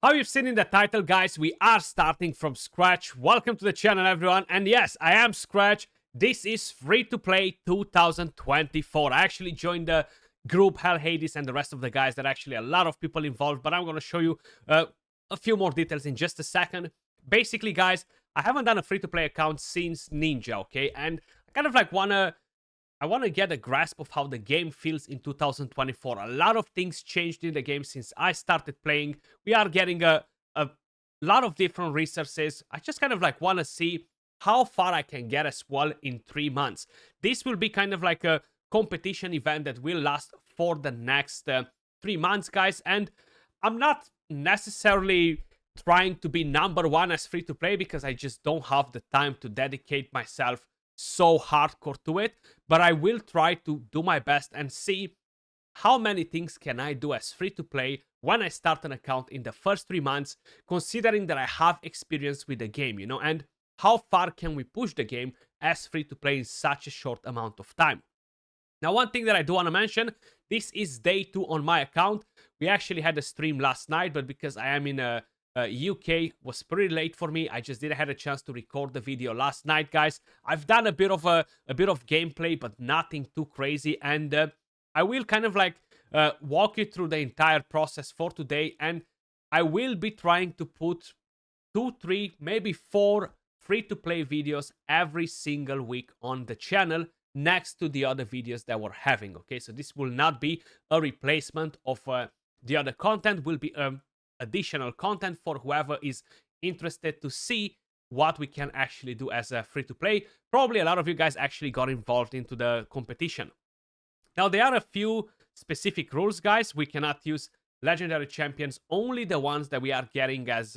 How you've seen in the title, guys, we are starting from scratch. Welcome to the channel, everyone. And yes, I am Skratch. This is free-to-play 2024. I actually joined the group Hell Hades and the rest of the guys. There are actually a lot of people involved, but I'm going to show you a few more details in just a second. Basically, guys, I haven't done a free-to-play account since Ninja, okay? And I kind of like I want to get a grasp of how the game feels in 2024. A lot of things changed in the game since I started playing. We are getting a lot of different resources. I just kind of like want to see how far I can get as well in 3 months. This will be kind of like a competition event that will last for the next 3 months, guys. And I'm not necessarily trying to be number one as free to play because I just don't have the time to dedicate myself so hardcore to it, but I will try to do my best and see how many things can I do as free to play when I start an account in the first 3 months, considering that I have experience with the game, you know, and how far can we push the game as free to play in such a short amount of time. Now, one thing that I do want to mention, this is day 2 on my account. We actually had a stream last night, but because I am in a UK was pretty late for me. I just didn't have a chance to record the video last night, guys. I've done a bit of gameplay, but nothing too crazy. And I will kind of like walk you through the entire process for today. And I will be trying to put 2, 3, maybe 4 free-to-play videos every single week on the channel next to the other videos that we're having. Okay, so this will not be a replacement of the other content. Will be additional content for whoever is interested to see what we can actually do as a free-to-play. Probably a lot of you guys actually got involved into the competition. Now, there are a few specific rules, guys. We cannot use legendary champions, only the ones that we are getting as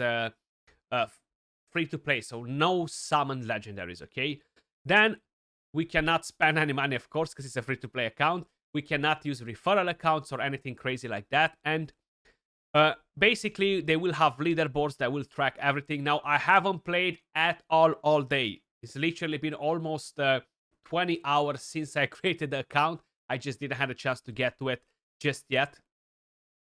free-to-play, so no summon legendaries, okay? Then we cannot spend any money, of course, because it's a free-to-play account. We cannot use referral accounts or anything crazy like that. And basically, they will have leaderboards that will track everything. Now, I haven't played at all day. It's literally been almost 20 hours since I created the account. I just didn't have a chance to get to it just yet.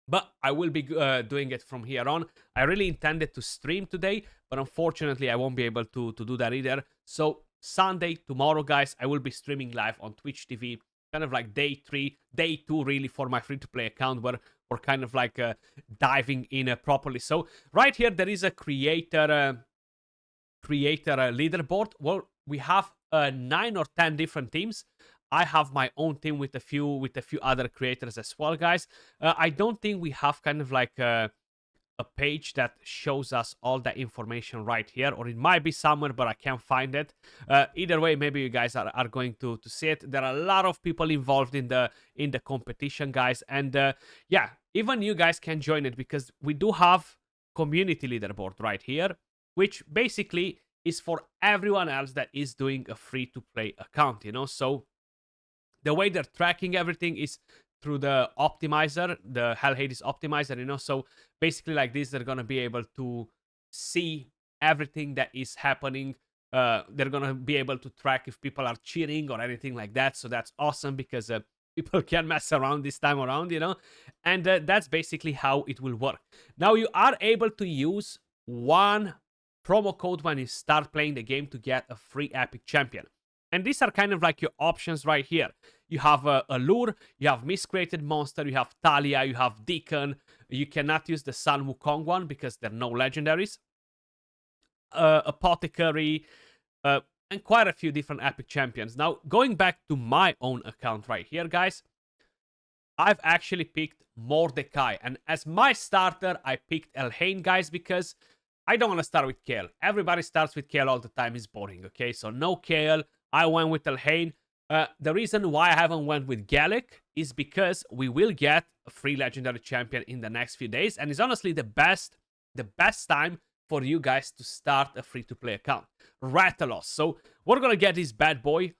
But I will be doing it from here on. I really intended to stream today, but unfortunately, I won't be able to do that either. So, Sunday, tomorrow, guys, I will be streaming live on Twitch TV. Kind of like day 3, day 2 really for my free-to-play account where we're kind of like diving in properly. So right here there is a creator leaderboard. Well, we have 9 or 10 different teams. I have my own team with a few other creators as well, guys. I don't think we have kind of like a page that shows us all the information right here, or it might be somewhere, but I can't find it. Either way, maybe you guys are going to see it. There are a lot of people involved in the competition, guys, and yeah, even you guys can join it because we do have community leaderboard right here, which basically is for everyone else that is doing a free-to-play account, you know. So the way they're tracking everything is through the optimizer, the Hell Hades optimizer, you know. So basically like this, they're going to be able to see everything that is happening. They're going to be able to track if people are cheating or anything like that. So that's awesome because people can mess around this time around, you know. And that's basically how it will work. Now, you are able to use one promo code when you start playing the game to get a free epic champion. And these are kind of like your options right here. You have Allure, you have Miscreated Monster, you have Talia, you have Deacon. You cannot use the Sun Wukong one because there are no legendaries. Apothecary, and quite a few different epic champions. Now, going back to my own account right here, guys, I've actually picked Mordecai. And as my starter, I picked Elhain, guys, because I don't want to start with Kael. Everybody starts with Kael all the time. It's boring, okay? So no Kael. I went with Elhain. The reason why I haven't went with Gallic is because we will get a free legendary champion in the next few days, and it's honestly the best time for you guys to start a free-to-play account. Rathalos. So we're gonna get this bad boy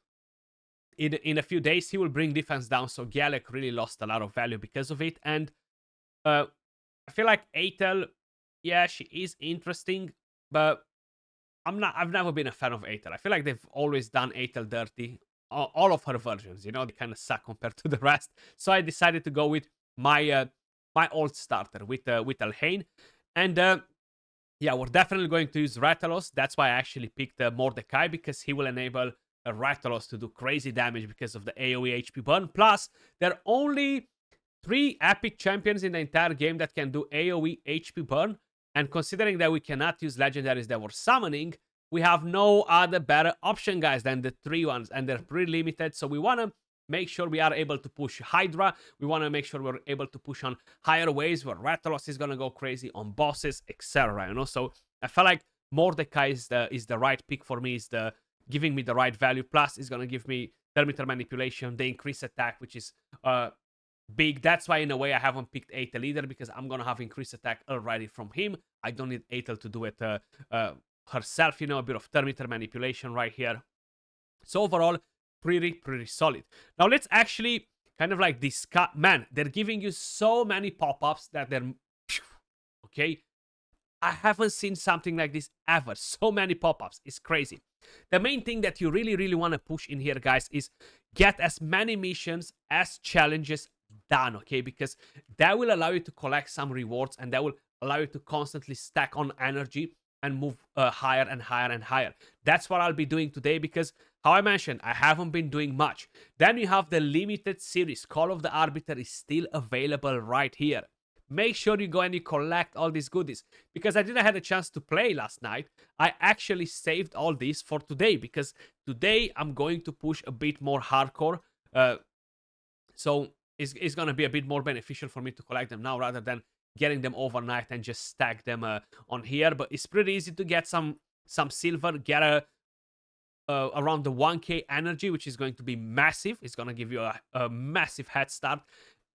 in a few days. He will bring defense down, so Gallic really lost a lot of value because of it. And I feel like Atel, yeah, she is interesting, but I've never been a fan of Atel. I feel like they've always done Atel dirty. All of her versions, you know, they kind of suck compared to the rest. So I decided to go with my old starter with Elhain. And yeah, we're definitely going to use Rathalos. That's why I actually picked Mordecai, because he will enable Rathalos to do crazy damage because of the AoE HP burn. Plus, there are only 3 epic champions in the entire game that can do AoE HP burn. And considering that we cannot use legendaries that we're summoning, we have no other better option, guys, than the 3 ones. And they're pretty limited. So we want to make sure we are able to push Hydra. We want to make sure we're able to push on higher waves where Rathalos is going to go crazy, on bosses, etc. You know, so I feel like Mordecai is the right pick for me. Is the giving me the right value. Plus, it's going to give me Thermital Manipulation, the increased attack, which is big. That's why in a way I haven't picked Aethel either, because I'm gonna have increased attack already from him. I don't need Aethel to do it herself, you know, a bit of Thermital Manipulation right here. So overall, pretty solid. Now let's actually kind of like discuss. Man, they're giving you so many pop-ups that they're okay. I haven't seen something like this ever. So many pop-ups. It's crazy. The main thing that you really want to push in here, guys, is get as many missions as challenges done, okay? Because that will allow you to collect some rewards, and that will allow you to constantly stack on energy and move higher and higher and higher. That's what I'll be doing today, because, how I mentioned, I haven't been doing much. Then you have the limited series. Call of the Arbiter is still available right here. Make sure you go and you collect all these goodies, because I didn't have a chance to play last night. I actually saved all these for today, because today I'm going to push a bit more hardcore. So it's going to be a bit more beneficial for me to collect them now rather than getting them overnight and just stack them on here. But it's pretty easy to get some silver, get around the 1k energy, which is going to be massive. It's going to give you a massive head start.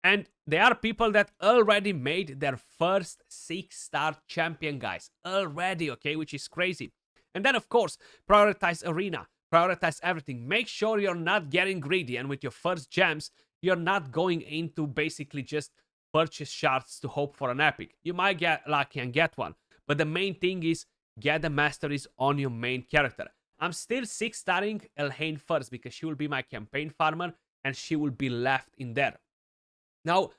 And there are people that already made their first 6-star champion, guys. Already, okay? Which is crazy. And then, of course, prioritize arena. Prioritize everything. Make sure you're not getting greedy. And with your first gems, you're not going into basically just purchase shards to hope for an epic. You might get lucky and get one. But the main thing is get the masteries on your main character. I'm still 6-starring Elhain first, because she will be my campaign farmer and she will be left in there. Now,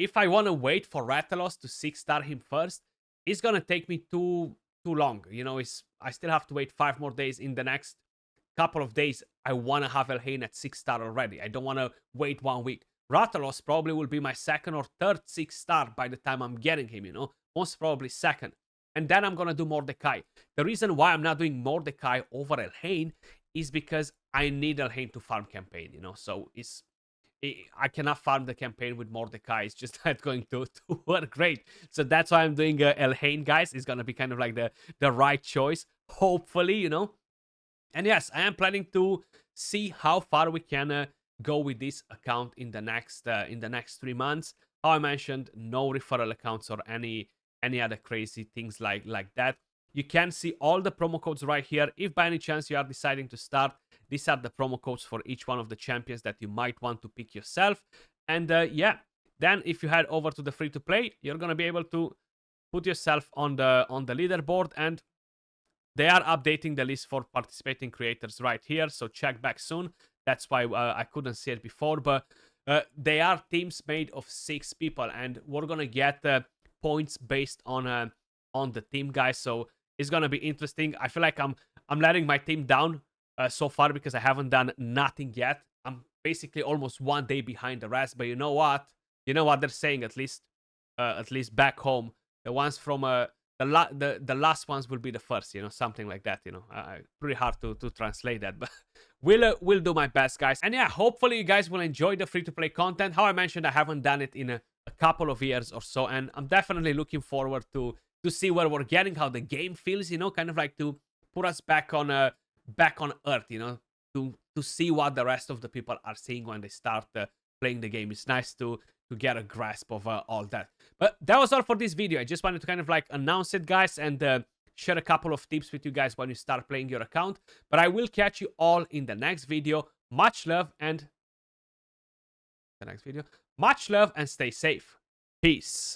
if I want to wait for Rathalos to 6-star him first, it's going to take me too long. You know, I still have to wait 5 more days. In the next couple of days, I want to have Elhain at 6-star already. I don't want to wait 1 week. Rathalos probably will be my 2nd or 3rd 6-star by the time I'm getting him, you know. Most probably 2nd. And then I'm going to do Mordecai. The reason why I'm not doing Mordecai over Elhain is because I need Elhain to farm campaign, you know. So I cannot farm the campaign with Mordecai. It's just not going to work great. So that's why I'm doing Elhain, guys. It's going to be kind of like the right choice, hopefully, you know. And yes, I am planning to see how far we can go with this account in the next 3 months. How I mentioned, no referral accounts or any other crazy things like that. You can see all the promo codes right here. If by any chance you are deciding to start, these are the promo codes for each one of the champions that you might want to pick yourself. And yeah, then if you head over to the free-to-play, you're going to be able to put yourself on the leaderboard, and they are updating the list for participating creators right here. So check back soon. That's why I couldn't see it before, but they are teams made of 6 people, and we're going to get points based on the team, guys. So it's gonna be interesting. I feel like I'm letting my team down so far, because I haven't done nothing yet. I'm basically almost 1 day behind the rest. But you know what? You know what they're saying, at least back home. The ones from the last ones will be the first, you know, something like that, you know. Pretty hard to translate that, but we'll do my best, guys. And yeah, hopefully you guys will enjoy the free-to-play content. How I mentioned, I haven't done it in a couple of years or so, and I'm definitely looking forward to see where we're getting, how the game feels, you know, kind of like to put us back on earth, you know, to see what the rest of the people are seeing when they start playing the game. It's nice to get a grasp of all that. But that was all for this video. I just wanted to kind of like announce it, guys, and share a couple of tips with you guys when you start playing your account. But I will catch you all in the next video. Much love and stay safe. Peace.